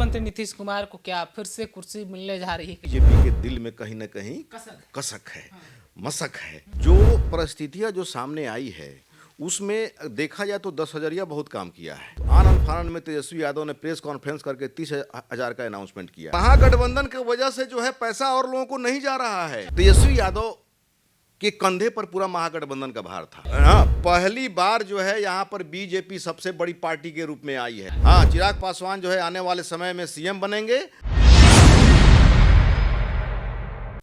मुख्यमंत्री नीतीश कुमार को क्या फिर से कुर्सी मिलने जा रही है? बीजेपी के दिल में कहीं न कहीं कसक है, मसक है। जो परिस्थितियां जो सामने आई है उसमें देखा जाए तो 10,000 बहुत काम किया है। आनन फानन में तेजस्वी यादव ने प्रेस कॉन्फ्रेंस करके 30,000 का अनाउंसमेंट किया। महागठबंधन की वजह से जो है पैसा और लोगों को नहीं जा रहा है। तेजस्वी यादव के कंधे पर पूरा महागठबंधन का भार था। हाँ, पहली बार जो है यहाँ पर बीजेपी सबसे बड़ी पार्टी के रूप में आई है। हाँ, चिराग पासवान जो है आने वाले समय में सीएम बनेंगे।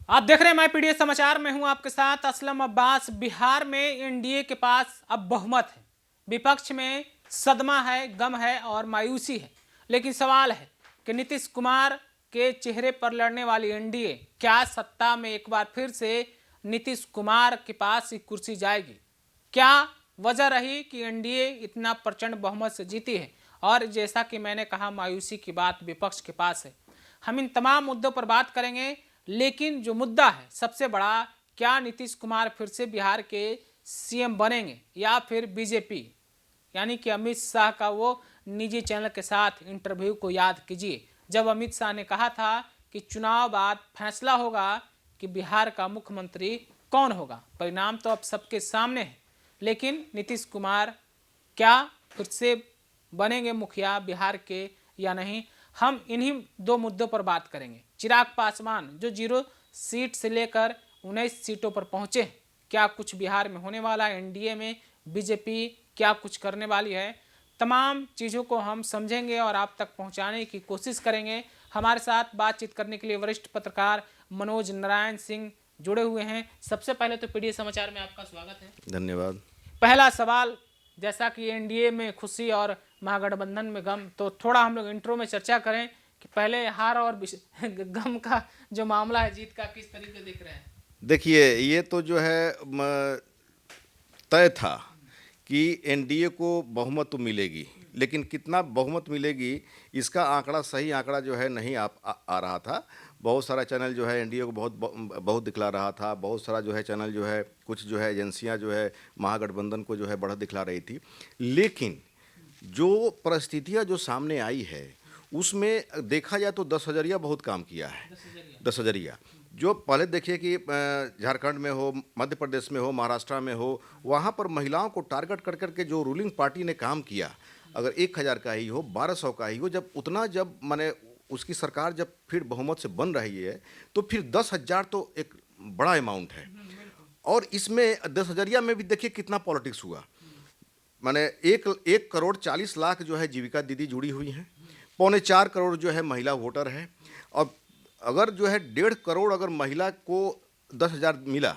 आप देख रहे हैं मैं पीडीएस समाचार में हूं आपके साथ असलम अब्बास। बिहार में एनडीए के पास अब बहुमत है। विपक्ष में सदमा है, गम है और मायूसी है। लेकिन सवाल है कि नीतीश कुमार के चेहरे पर लड़ने वाली एनडीए क्या सत्ता में एक बार फिर से नीतीश कुमार के पास ही कुर्सी जाएगी? क्या वजह रही कि एनडीए इतना प्रचंड बहुमत से जीती है? और जैसा कि मैंने कहा, मायूसी की बात विपक्ष के पास है। हम इन तमाम मुद्दों पर बात करेंगे, लेकिन जो मुद्दा है सबसे बड़ा, क्या नीतीश कुमार फिर से बिहार के सीएम बनेंगे या फिर बीजेपी? यानी कि अमित शाह का वो निजी चैनल के साथ इंटरव्यू को याद कीजिए, जब अमित शाह ने कहा था कि चुनाव बाद फैसला होगा कि बिहार का मुख्यमंत्री कौन होगा। परिणाम तो अब सबके सामने है, लेकिन नीतीश कुमार क्या फिर से बनेंगे मुखिया बिहार के या नहीं? हम इन्हीं दो मुद्दों पर बात करेंगे। चिराग पासवान जो 0 सीट से लेकर 19 सीटों पर पहुंचे, क्या कुछ बिहार में होने वाला है? एनडीए में बीजेपी क्या कुछ करने वाली है? तमाम चीज़ों को हम समझेंगे और आप तक पहुंचाने की कोशिश करेंगे। हमारे साथ बातचीत करने के लिए वरिष्ठ पत्रकार मनोज नारायण सिंह जुड़े हुए हैं। सबसे पहले तो पीडीएस समाचार में आपका स्वागत है। धन्यवाद। पहला सवाल, जैसा कि एनडीए में खुशी और महागठबंधन में गम, तो थोड़ा हम लोग इंट्रो में चर्चा करें कि पहले हार और गम का जो मामला है, जीत का, किस तरीके देख रहे हैं? देखिए, ये तो जो है तय था कि एनडीए को बहुमत तो मिलेगी, लेकिन कितना बहुमत मिलेगी इसका आंकड़ा, सही आंकड़ा जो है नहीं आ रहा था। बहुत सारा चैनल जो है एनडीए को बहुत दिखला रहा था। बहुत सारा जो है चैनल जो है, कुछ जो है एजेंसियां जो है महागठबंधन को जो है बढ़त दिखला रही थी। लेकिन जो परिस्थितियां जो सामने आई है उसमें देखा जाए तो 10,000 बहुत काम किया है। 10,000 जो पहले देखिए कि झारखंड में हो, मध्य प्रदेश में हो, महाराष्ट्र में हो, वहाँ पर महिलाओं को टारगेट कर करके जो रूलिंग पार्टी ने काम किया, अगर 1,000 का ही हो, 1,200 का ही हो, जब माने उसकी सरकार जब फिर बहुमत से बन रही है, तो फिर 10,000 तो एक बड़ा अमाउंट है। और इसमें 10,000 में भी देखिए कितना पॉलिटिक्स हुआ। माने 1 करोड़ 40 लाख जो है जीविका दीदी जुड़ी हुई हैं, 3.25 करोड़ जो है महिला वोटर है। और अगर जो है 1.5 करोड़ अगर महिला को 10,000 मिला,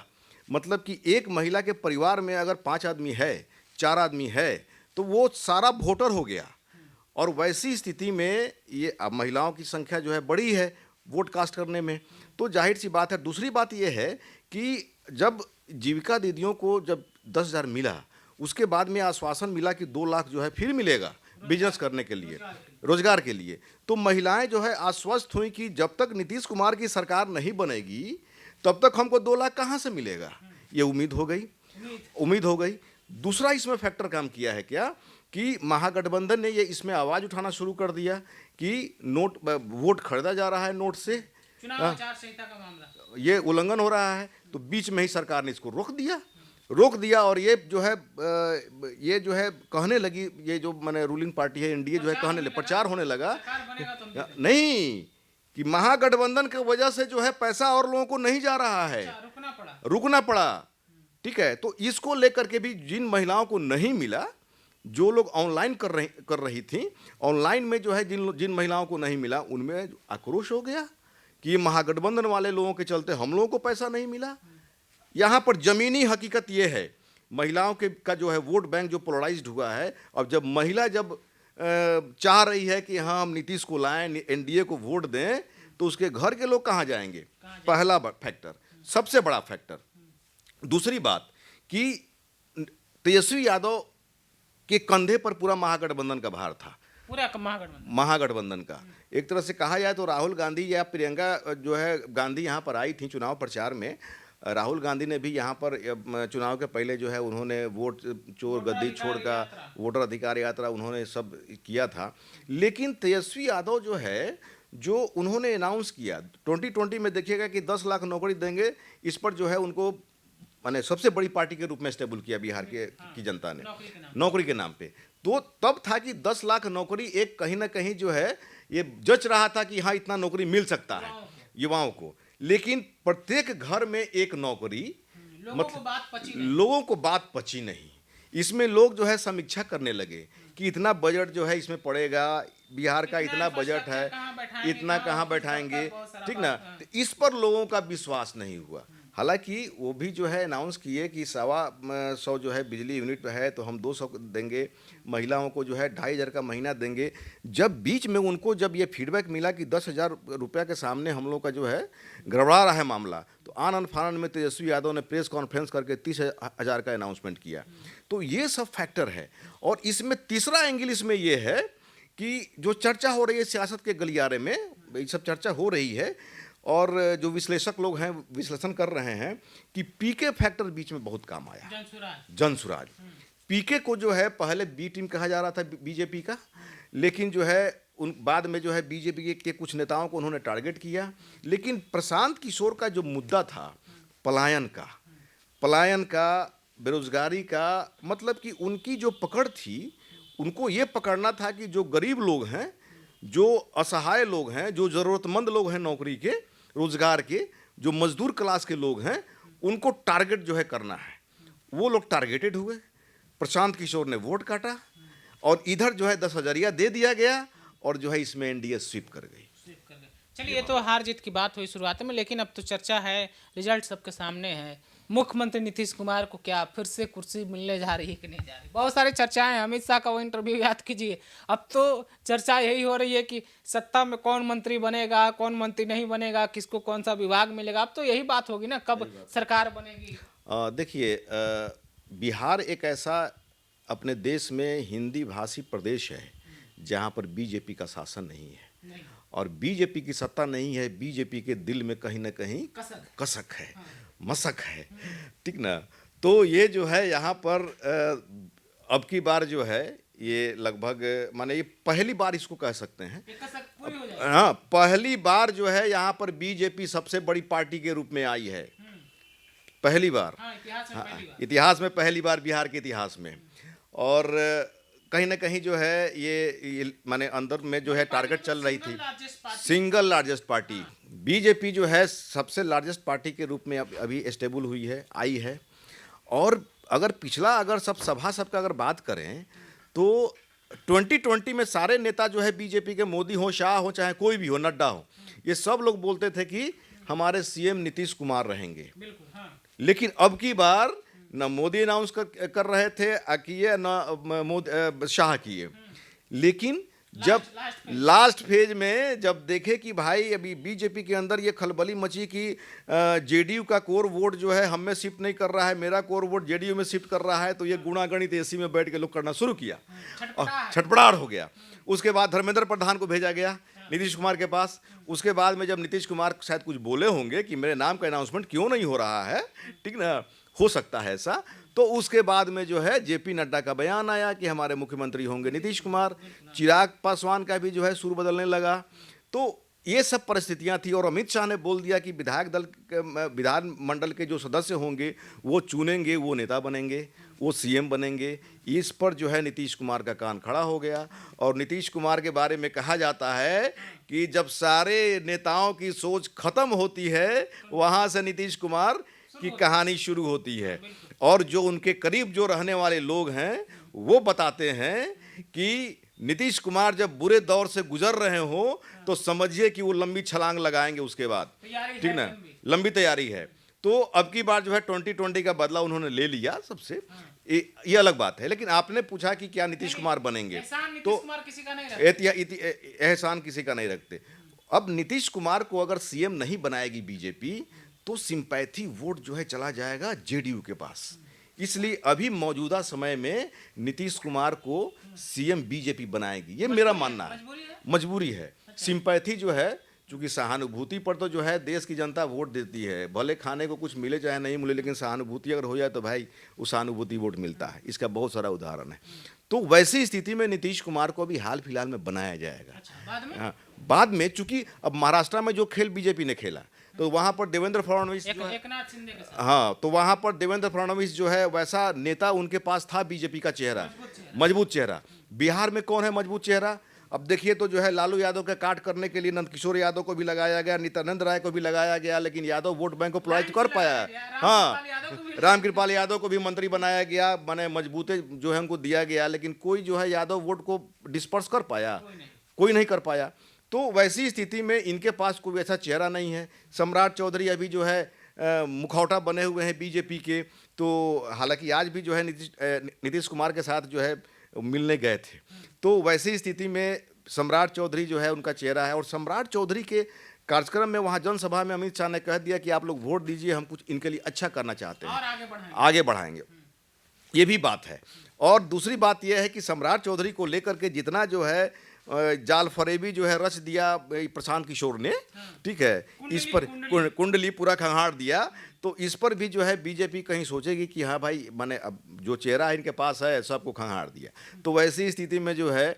मतलब कि एक महिला के परिवार में अगर 5 आदमी है, 4 आदमी है, तो वो सारा वोटर हो गया। और वैसी स्थिति में ये अब महिलाओं की संख्या जो है बड़ी है वोट कास्ट करने में, तो जाहिर सी बात है। दूसरी बात ये है कि जब जीविका दीदियों को जब 10,000 मिला, उसके बाद में आश्वासन मिला कि 2 लाख जो है फिर मिलेगा बिजनेस करने के लिए, रोजगार के लिए, तो महिलाएं जो है आश्वस्त हुई कि जब तक नीतीश कुमार की सरकार नहीं बनेगी तब तक हमको 2 लाख कहाँ से मिलेगा। ये उम्मीद हो गई। दूसरा इसमें फैक्टर काम किया है क्या कि महागठबंधन ने ये इसमें आवाज उठाना शुरू कर दिया कि वोट खरीदा जा रहा है नोट से, चुनाव आचार संहिता का मामला, ये उल्लंघन हो रहा है। तो बीच में ही सरकार ने इसको रोक दिया और ये जो है कहने लगी, ये जो मैंने रूलिंग पार्टी है एनडीए जो है कहने लगे, प्रचार होने लगा नहीं कि महागठबंधन की वजह से जो है पैसा और लोगों को नहीं जा रहा है, रुकना पड़ा। ठीक है, तो इसको लेकर के भी जिन महिलाओं को नहीं मिला, जो लोग ऑनलाइन कर रही थी, ऑनलाइन में जो है जिन महिलाओं को नहीं मिला, उनमें आक्रोश हो गया कि ये महागठबंधन वाले लोगों के चलते हम लोगों को पैसा नहीं मिला। यहाँ पर जमीनी हकीकत ये है, महिलाओं का जो है वोट बैंक जो पोलराइज्ड हुआ है। अब जब महिला चाह रही है कि हाँ हम नीतीश को लाएं, एनडीए को वोट दें, तो उसके घर के लोग कहाँ जाएंगे? पहला फैक्टर, सबसे बड़ा फैक्टर। दूसरी बात कि तेजस्वी यादव के कंधे पर पूरा महागठबंधन का भार था, पूरा महागठबंधन का। एक तरह से कहा जाए तो राहुल गांधी या प्रियंका जो है गांधी यहाँ पर आई थी चुनाव प्रचार में, राहुल गांधी ने भी यहाँ पर चुनाव के पहले जो है उन्होंने वोट चोर गद्दी छोड़ का वोटर अधिकार यात्रा उन्होंने सब किया था। लेकिन तेजस्वी यादव जो है जो उन्होंने अनाउंस किया 2020 में, देखिएगा कि 10 लाख नौकरी देंगे, इस पर जो है उनको माने सबसे बड़ी पार्टी के रूप में स्टेबल किया बिहार की जनता ने नौकरी के नाम पे। तो तब था कि 10 लाख नौकरी एक कहीं ना कहीं जो है ये जच रहा था कि हाँ इतना नौकरी मिल सकता है युवाओं को। लेकिन प्रत्येक घर में एक नौकरी, लोगों को बात पची नहीं। इसमें लोग जो है समीक्षा करने लगे कि इतना बजट जो है इसमें पड़ेगा, बिहार का इतना बजट है, इतना कहाँ बैठाएंगे, ठीक ना। तो इस पर लोगों का विश्वास नहीं हुआ। हालांकि वो भी जो है अनाउंस किए कि 125 जो है बिजली यूनिट है तो हम 200 देंगे, महिलाओं को जो है 2500 का महीना देंगे। जब बीच में उनको जब ये फीडबैक मिला कि 10,000 रुपये के सामने हम लोग का जो है गड़बड़ा रहा है मामला, तो आनन फानन में तेजस्वी यादव ने प्रेस कॉन्फ्रेंस करके 30,000 का अनाउंसमेंट किया। तो ये सब फैक्टर है। और इसमें तीसरा एंगल इसमें ये है कि जो चर्चा हो रही है सियासत के गलियारे में, ये सब चर्चा हो रही है और जो विश्लेषक लोग हैं विश्लेषण कर रहे हैं कि पीके फैक्टर बीच में बहुत काम आया। जनसुराज पीके को जो है पहले बी टीम कहा जा रहा था बीजेपी का, लेकिन जो है उन बाद में जो है बीजेपी के कुछ नेताओं को उन्होंने टारगेट किया। लेकिन प्रशांत किशोर का जो मुद्दा था पलायन का, बेरोजगारी का, मतलब कि उनकी जो पकड़ थी, उनको ये पकड़ना था कि जो गरीब लोग हैं, जो असहाय लोग हैं, जो ज़रूरतमंद लोग हैं नौकरी के, रोजगार के, जो मजदूर क्लास के लोग हैं, उनको टारगेट जो है करना है। वो लोग टारगेटेड हुए, प्रशांत किशोर ने वोट काटा और इधर जो है 10,000 दे दिया गया और जो है इसमें एनडीए स्वीप कर गई। चलिए, ये तो हार जीत की बात हुई शुरुआत में, लेकिन अब तो चर्चा है, रिजल्ट सबके सामने है। मुख्यमंत्री नीतीश कुमार को क्या फिर से कुर्सी मिलने जा रही है कि नहीं जा रही? बहुत सारी चर्चाएं हैं। अमित शाह का वो इंटरव्यू याद कीजिए। अब तो चर्चा यही हो रही है कि सत्ता में कौन मंत्री बनेगा, कौन मंत्री नहीं बनेगा, किसको कौन सा विभाग मिलेगा। अब तो यही बात होगी ना, कब सरकार बनेगी। देखिए, बिहार एक ऐसा अपने देश में हिंदी भाषी प्रदेश है जहाँ पर बीजेपी का शासन नहीं है और बीजेपी की सत्ता नहीं है। बीजेपी के दिल में कहीं ना कहीं कसक है, मसक है, ठीक ना। तो ये जो है यहाँ पर अब की बार जो है ये लगभग माने ये पहली बार इसको कह सकते हैं, हाँ पहली बार जो है यहाँ पर बीजेपी सबसे बड़ी पार्टी के रूप में आई है, पहली बार, इतिहास में पहली बार बिहार के इतिहास में। और कहीं ना कहीं जो है ये माने अंदर में जो है टारगेट चल रही थी, सिंगल लार्जेस्ट पार्टी बीजेपी जो है सबसे लार्जेस्ट पार्टी के रूप में अभी स्टेबल हुई है, आई है। और अगर पिछला अगर सब सभा सबका अगर बात करें तो 2020 में सारे नेता जो है बीजेपी के, मोदी हो, शाह हो, चाहे कोई भी हो, नड्डा हो, ये सब लोग बोलते थे कि हमारे सीएम नीतीश कुमार रहेंगे। लेकिन अब की बार न मोदी अनाउंस कर रहे थे किए, न शाह किए। लेकिन जब लास्ट फेज में जब देखे कि भाई अभी बीजेपी के अंदर ये खलबली मची कि जेडीयू का कोर वोट जो है हम में शिफ्ट नहीं कर रहा है, मेरा कोर वोट जेडीयू में शिफ्ट कर रहा है, तो ये गुणागणित एसी में बैठ के लोग करना शुरू किया और छटपटाहट हो गया। उसके बाद धर्मेंद्र प्रधान को भेजा गया नीतीश कुमार के पास। उसके बाद में जब नीतीश कुमार शायद कुछ बोले होंगे कि मेरे नाम का अनाउंसमेंट क्यों नहीं हो रहा है, ठीक ना, हो सकता है ऐसा, तो उसके बाद में जो है जेपी नड्डा का बयान आया कि हमारे मुख्यमंत्री होंगे नीतीश कुमार। चिराग पासवान का भी जो है सुर बदलने लगा। तो ये सब परिस्थितियां थी और अमित शाह ने बोल दिया कि विधानमंडल के जो सदस्य होंगे वो चुनेंगे, वो नेता बनेंगे, वो सीएम बनेंगे। इस पर जो है नीतीश कुमार का कान खड़ा हो गया। और नीतीश कुमार के बारे में कहा जाता है कि जब सारे नेताओं की सोच खत्म होती है वहाँ से नीतीश कुमार की कहानी शुरू होती है। और जो उनके करीब जो रहने वाले लोग हैं वो बताते हैं कि नीतीश कुमार जब बुरे दौर से गुजर रहे हो तो समझिए कि वो लंबी छलांग लगाएंगे उसके बाद, ठीक ना, लंबी तैयारी है। तो अब की बार जो है 2020 का बदला उन्होंने ले लिया सबसे, ये अलग बात है। लेकिन आपने पूछा कि क्या नीतीश कुमार बनेंगे, तो एहसान किसी का नहीं रखते। अब नीतीश कुमार को अगर सीएम नहीं बनाएगी बीजेपी तो सिंपैथी वोट जो है चला जाएगा जेडीयू के पास। इसलिए अभी मौजूदा समय में नीतीश कुमार को सीएम बीजेपी बनाएगी, ये मेरा मानना है। मजबूरी है। सिंपैथी जो है चूंकि सहानुभूति पर तो जो है देश की जनता वोट देती है, भले खाने को कुछ मिले चाहे नहीं मिले, लेकिन सहानुभूति अगर हो जाए तो भाई उस सहानुभूति वोट मिलता है। इसका बहुत सारा उदाहरण है। तो वैसी स्थिति में नीतीश कुमार को अभी हाल फिलहाल में बनाया जाएगा। बाद में हाँ, बाद में चूंकि अब महाराष्ट्र में जो खेल बीजेपी ने खेला तो वहां पर देवेंद्र फडणवीस जो है, एकनाथ शिंदे के साथ हाँ, तो वहां पर देवेंद्र फडणवीस जो है वैसा नेता उनके पास था, बीजेपी का चेहरा, मजबूत चेहरा। बिहार में कौन है मजबूत चेहरा? अब देखिए तो जो है लालू यादव के काट करने के लिए नंदकिशोर यादव को भी लगाया गया, नित्यानंद राय को भी लगाया गया, लेकिन यादव वोट बैंक को प्रोवाइड कर पाया। हाँ, रामकृपाल यादव को भी मंत्री बनाया गया, माने मजबूते जो है उनको दिया गया, लेकिन कोई जो है यादव वोट को डिस्पर्स कर पाया? कोई नहीं कर पाया। तो वैसी स्थिति में इनके पास कोई ऐसा चेहरा नहीं है। सम्राट चौधरी अभी जो है मुखौटा बने हुए हैं बीजेपी के। तो हालांकि आज भी जो है नीतीश कुमार के साथ जो है मिलने गए थे। तो वैसी स्थिति में सम्राट चौधरी जो है उनका चेहरा है, और सम्राट चौधरी के कार्यक्रम में वहाँ जनसभा में अमित शाह ने कह दिया कि आप लोग वोट दीजिए, हम कुछ इनके लिए अच्छा करना चाहते हैं और आगे बढ़ाएंगे। ये भी बात है। और दूसरी बात यह है कि सम्राट चौधरी को लेकर के जितना जो है जाल फरेबी जो है रच दिया प्रशांत किशोर ने, ठीक है, इस पर कुंडली पूरा खंगार दिया। तो इस पर भी जो है बीजेपी कहीं सोचेगी कि हाँ भाई मैंने अब जो चेहरा इनके पास है सबको खंगार दिया। तो वैसी स्थिति में जो है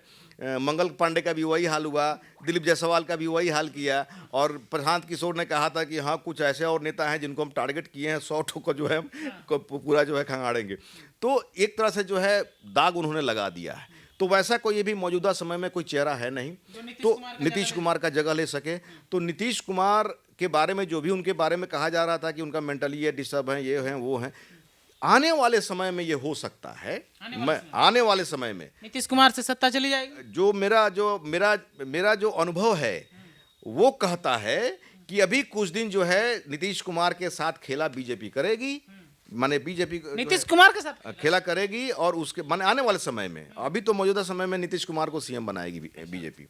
मंगल पांडे का भी वही हाल हुआ, दिलीप जायसवाल का भी वही हाल किया, और प्रशांत किशोर ने कहा था कि हाँ कुछ ऐसे और नेता हैं जिनको हम टारगेट किए हैं, 100 को जो है हम पूरा जो है खंगाड़ेंगे। तो एक तरह से जो है दाग उन्होंने लगा दिया है। तो वैसा कोई भी मौजूदा समय में कोई चेहरा है नहीं तो नीतीश कुमार का जगह ले सके। तो नीतीश कुमार के बारे में जो भी उनके बारे में कहा जा रहा था कि उनका मेंटली ये डिस्टर्ब है, ये हैं वो हैं, आने वाले समय में ये हो सकता है। आने वाले समय में नीतीश कुमार से सत्ता चली जाएगी। जो मेरा जो अनुभव है वो कहता है कि अभी कुछ दिन जो है नीतीश कुमार के साथ खेला बीजेपी करेगी, माने बीजेपी नीतीश कुमार के साथ खेला करेगी, और उसके माने आने वाले समय में, अभी तो मौजूदा समय में नीतीश कुमार को सीएम बनाएगी बीजेपी,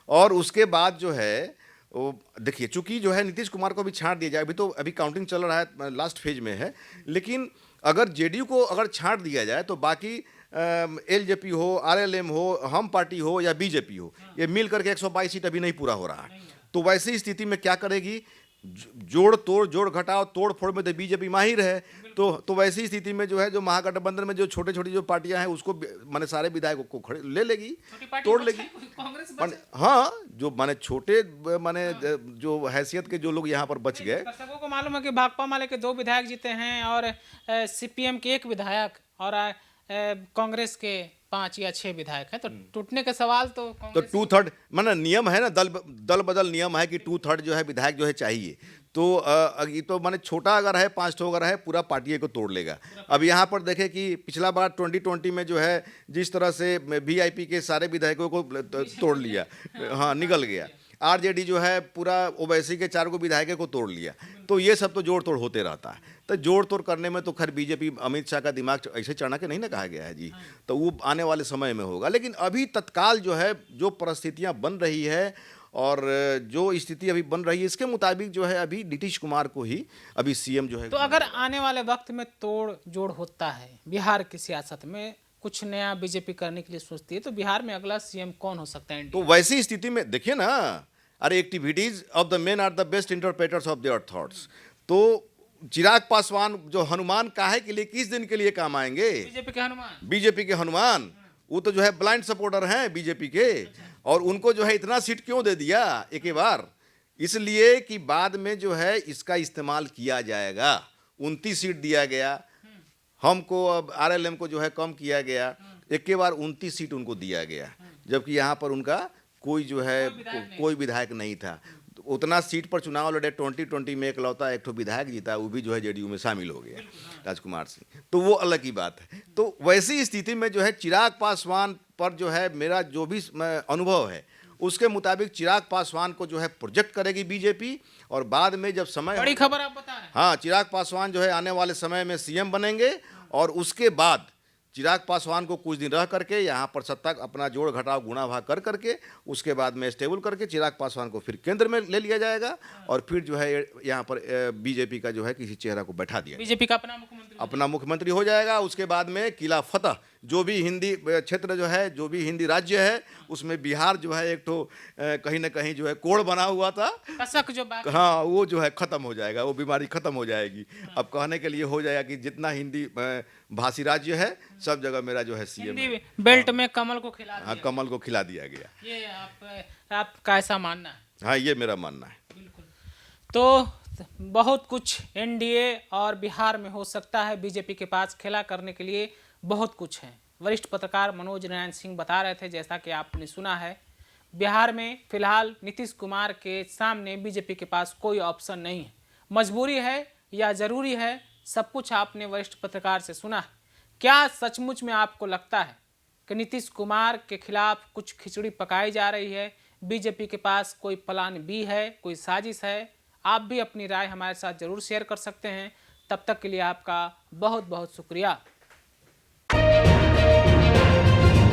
और उसके बाद जो है वो देखिए चूंकि जो है नीतीश कुमार को भी छांट दिया जाए, अभी काउंटिंग चल रहा है, लास्ट फेज में है, लेकिन अगर जेडीयू को अगर छांट दिया जाए तो बाकी एलजेपी हो, आरएलएम हो, हम पार्टी हो या बीजेपी हो, ये मिल करके 122 सीट अभी नहीं पूरा हो रहा है। तो वैसी स्थिति में क्या करेगी? जोड़ तोड़, जोड़ घटाओ, तोड़ फोड़ में तो बीजेपी माहिर है। तो वैसी स्थिति में जो है जो महागठबंधन में जो छोटे छोटी जो पार्टियां हैं उसको माने सारे विधायकों को खड़े ले लेगी, तोड़ लेगी। हाँ, जो माने छोटे माने जो हैसियत के जो लोग यहाँ पर बच गए। दर्शकों को मालूम है कि भाकपा माले के 2 विधायक जीते हैं और सीपीएम के 1 विधायक और कांग्रेस के 5 या 6 विधायक हैं। तो टूटने का सवाल तो 2/3 माने नियम है ना, दल बदल नियम है कि 2/3 जो है विधायक जो है चाहिए। तो ये तो माने छोटा अगर है 5 ठो अगर है पूरा पार्टी को तोड़ लेगा। अब यहाँ पर देखें कि पिछला बार 2020 में जो है जिस तरह से वीआईपी के सारे विधायकों को तोड़ लिया, हाँ निकल गया। आरजेडी जो है पूरा ओवैसी के 4 को विधायकों को तोड़ लिया। तो ये सब तो जोड़ तोड़ होते रहता है। तो जोड़ तोड़ करने में तो खैर बीजेपी अमित शाह का दिमाग ऐसे चढ़ा के नहीं ना कहा गया है जी, तो वो आने वाले समय में होगा। लेकिन अभी तत्काल जो है जो परिस्थितियां बन रही है और जो स्थिति अभी बन रही है इसके मुताबिक जो है अभी नीतीश कुमार को ही अभी सीएम जो है। तो अगर आने वाले वक्त में तोड़ जोड़ होता है बिहार की सियासत में, कुछ नया बीजेपी करने के लिए सोचती है, तो बिहार में अगला सीएम कौन हो सकता है? तो वैसी स्थिति में देखिए ना, अरे activities of the men are the best interpreters of their thoughts. तो चिराग पासवान जो हनुमान काहे के लिए, किस दिन के लिए काम आएंगे? बीजेपी के हनुमान वो तो जो है ब्लाइंड सपोर्टर हैं बीजेपी के। और उनको जो है इतना सीट क्यों दे दिया एक ही बार? इसलिए कि बाद में जो है इसका इस्तेमाल किया जाएगा। 29 सीट दिया गया हमको, अब आरएलएम को जो है कम किया गया, एक के बार 29 सीट उनको दिया गया, जबकि यहाँ पर उनका कोई जो है कोई विधायक नहीं था। तो उतना सीट पर चुनाव लड़े, 2020 में एकलौता एक ठो विधायक जीता, वो भी जो है जेडीयू में शामिल हो गया, राजकुमार सिंह। तो वो अलग ही बात है। तो वैसी स्थिति में जो है चिराग पासवान पर जो है मेरा जो भी अनुभव है उसके मुताबिक चिराग पासवान को जो है प्रोजेक्ट करेगी बीजेपी। और बाद में जब समय, बड़ी खबर आप बता रहे हैं। हाँ, चिराग पासवान जो है आने वाले समय में सीएम बनेंगे, और उसके बाद चिराग पासवान को कुछ दिन रह करके यहाँ पर सत्ता अपना जोड़ घटाव गुणा भाग कर करके उसके बाद में स्टेबल करके चिराग पासवान को फिर केंद्र में ले लिया जाएगा, और फिर जो है यहाँ पर बीजेपी का जो है किसी चेहरा को बैठा दिया, बीजेपी का अपना मुख्यमंत्री हो जाएगा। उसके बाद में किला फतह जो भी हिंदी क्षेत्र जो है, जो भी हिंदी राज्य है, उसमें बिहार जो है एक तो कहीं ना कहीं जो है कोड़ बना हुआ था। कसक जो बात हाँ, वो जो है खत्म हो जाएगा, वो बीमारी खत्म हो जाएगी। अब कहने के लिए हो जाएगा कि जितना हिंदी भाषी राज्य है सब जगह मेरा जो है सीएम है। हिंदी बेल्ट में कमल को खिला हाँ, दिया। कमल को खिला दिया गया। ये आपका ऐसा मानना है? हाँ, ये मेरा मानना है। बिल्कुल। तो बहुत कुछ एनडीए और बिहार में हो सकता है, बीजेपी के पास खेला करने के लिए बहुत कुछ है। वरिष्ठ पत्रकार मनोज नारायण सिंह बता रहे थे, जैसा कि आपने सुना है, बिहार में फिलहाल नीतीश कुमार के सामने बीजेपी के पास कोई ऑप्शन नहीं है। मजबूरी है या जरूरी है, सब कुछ आपने वरिष्ठ पत्रकार से सुना है। क्या सचमुच में आपको लगता है कि नीतीश कुमार के खिलाफ कुछ खिचड़ी पकाई जा रही है? बीजेपी के पास कोई प्लान बी है, कोई साजिश है? आप भी अपनी राय हमारे साथ जरूर शेयर कर सकते हैं। तब तक के लिए आपका बहुत बहुत शुक्रिया।